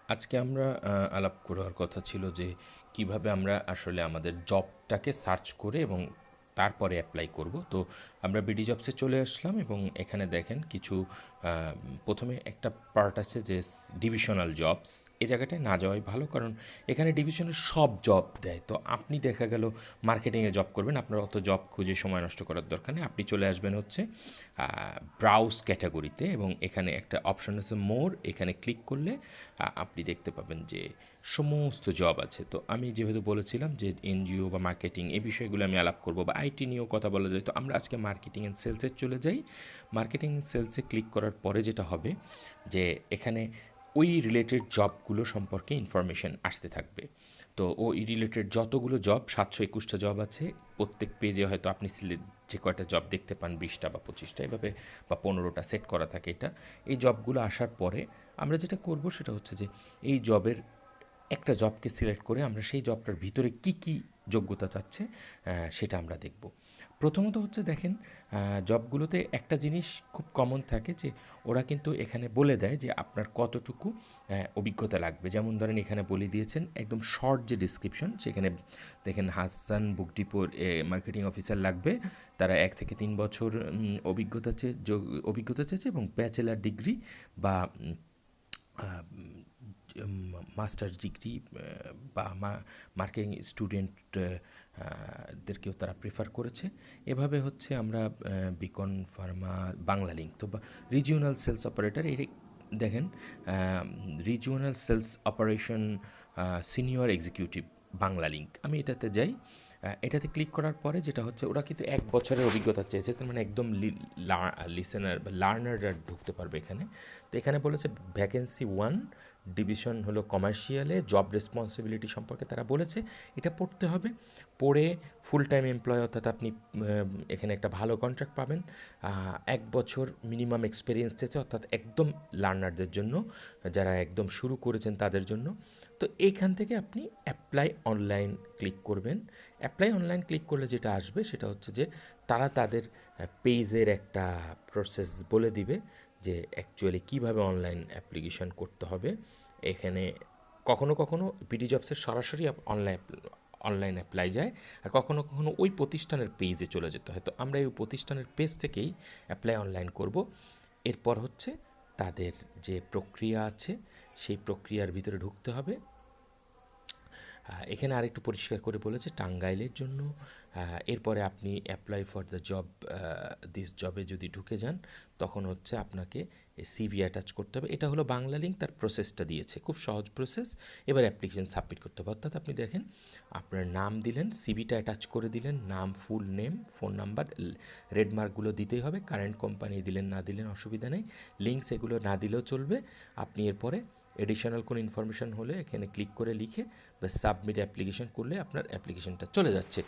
আজকে আমরা আলাপ করার কথা ছিল যে কিভাবে আমরা আসলে আমাদের জবটাকে সার্চ করে এবং তারপরে অ্যাপ্লাই করব। তো আমরা বিডি জবসে চলে আসলাম এবং এখানে দেখেন কিছু প্রথমে একটা পার্ট আছে যে ডিভিশনাল জবস। এই জায়গাটায় না যাওয়াই ভালো, কারণ এখানে ডিভিশনের সব জব দেয়। তো আপনি দেখা গেল মার্কেটিংয়ে জব করবেন, আপনার অত জব খুঁজে সময় নষ্ট করার দরকার নেই। আপনি চলে আসবেন হচ্ছে ব্রাউজ ক্যাটাগরিতে এবং এখানে একটা অপশন আছে মোর। এখানে ক্লিক করলে আপনি দেখতে পাবেন যে সমস্ত জব আছে। তো আমি যেহেতু বলেছিলাম যে এনজিও বা মার্কেটিং এই বিষয়গুলো আমি আলাপ করব, বা আইটি নিয়েও কথা বলা যায়, তো আমরা আজকে মার্কেটিং অ্যান্ড সেলসে চলে যাই। মার্কেটিং অ্যান্ড সেলসে ক্লিক করার পরে যেটা হবে যে এখানে ওই রিলেটেড জবগুলো সম্পর্কে ইনফরমেশন আসতে থাকবে। তো ওই রিলেটেড যতগুলো জব, 721টা জব আছে। প্রত্যেক পেজে হয়তো আপনি যে কয়টা জব দেখতে পান 20টা বা 25টা এভাবে, বা 15টা সেট করা থাকে এটা। এই জবগুলো আসার পরে আমরা যেটা করব সেটা হচ্ছে যে এই জবের একটা জবকে সিলেক্ট করে আমরা সেই জবটার ভিতরে কি কি যোগ্যতা চাচ্ছে সেটা আমরা দেখব। প্রথমত হচ্ছে দেখেন, জবগুলোতে একটা জিনিস খুব কমন থাকে যে ওরা কিন্তু এখানে বলে দেয় যে আপনার কতটুকু অভিজ্ঞতা লাগবে। যেমন ধরেন এখানে বলে দিয়েছেন একদম শর্ট যে ডিসক্রিপশন, সেখানে দেখেন হাসান বুক ডিপোর মার্কেটিং অফিসার লাগবে, তারা 1 থেকে 3 বছর অভিজ্ঞতা চেয়েছে এবং ব্যাচেলার ডিগ্রি বা মাস্টার্স ডিগ্রি বা মার্কেটিং স্টুডেন্ট দেরকেও তারা প্রেফার করেছে। এভাবে হচ্ছে আমরা বিকন ফার্মা, বাংলা লিঙ্ক, তো রিজিওনাল সেলস অপারেটর এই দেখেন, regional sales operation senior executive, Bangla Link. আমি এটাতে যাই। এটাতে ক্লিক করার পরে যেটা হচ্ছে, ওরা কিন্তু 1 বছরের অভিজ্ঞতা চেয়েছে, তার মানে একদম লিসেনার বা লার্নাররা ঢুকতে পারবে এখানে। তো এখানে বলেছে ভ্যাকেন্সি 1, ডিভিশন হলো কমার্শিয়ালে, জব রেসপন্সিবিলিটি সম্পর্কে তারা বলেছে। এটা পড়তে হবে। পড়ে ফুল টাইম এমপ্লয়, অর্থাৎ আপনি এখানে একটা ভালো কন্ট্রাক্ট পাবেন। 1 বছর মিনিমাম এক্সপিরিয়েন্স চেয়েছে, অর্থাৎ একদম লার্নারদের জন্য, যারা একদম শুরু করেছেন তাদের জন্য। তো এইখান থেকে আপনি অ্যাপ্লাই অনলাইন ক্লিক করবেন। অ্যাপ্লাই অনলাইন ক্লিক করলে যেটা আসবে সেটা হচ্ছে যে তারা তাদের পেজের একটা প্রসেস বলে দিবে যে অ্যাকচুয়ালি কীভাবে অনলাইন অ্যাপ্লিকেশন করতে হবে। এখানে কখনো কখনো বিডি জবসের সরাসরি অনলাইন অ্যাপ্লাই যায়, আর কখনো কখনো ওই প্রতিষ্ঠানের পেজে চলে যেতে হয়। তো আমরা এই প্রতিষ্ঠানের পেজ থেকেই অ্যাপ্লাই অনলাইন করব। এরপর হচ্ছে তাদের যে প্রক্রিয়া আছে সেই প্রক্রিয়ার ভিতরে ঢুকতে হবে। এখানে আরেকটু পরিষ্কার করে বলেছে টাঙ্গাইলের জন্য। এরপরে আপনি apply for the job, this জবে যদি ঢুকে যান, তখন হচ্ছে আপনাকে সিভি অ্যাটাচ করতে হবে। এটা হলো বাংলা লিঙ্ক, তার প্রসেসটা দিয়েছে, খুব সহজ প্রসেস। এবার অ্যাপ্লিকেশন সাবমিট করতে হবে, অর্থাৎ আপনি দেখেন আপনার নাম দিলেন, সিভিটা অ্যাটাচ করে দিলেন, নাম, ফুল নেম, ফোন নাম্বার, রেডমার্কগুলো দিতেই হবে। কারেন্ট কোম্পানি দিলেন না দিলেন অসুবিধা নেই, লিঙ্কস এগুলো না দিলেও চলবে। আপনি এরপরে এডিশনাল কোনো ইনফরমেশন হলে এখানে ক্লিক করে লিখে বা সাবমিট অ্যাপ্লিকেশন করলে আপনার অ্যাপ্লিকেশনটা চলে যাচ্ছে।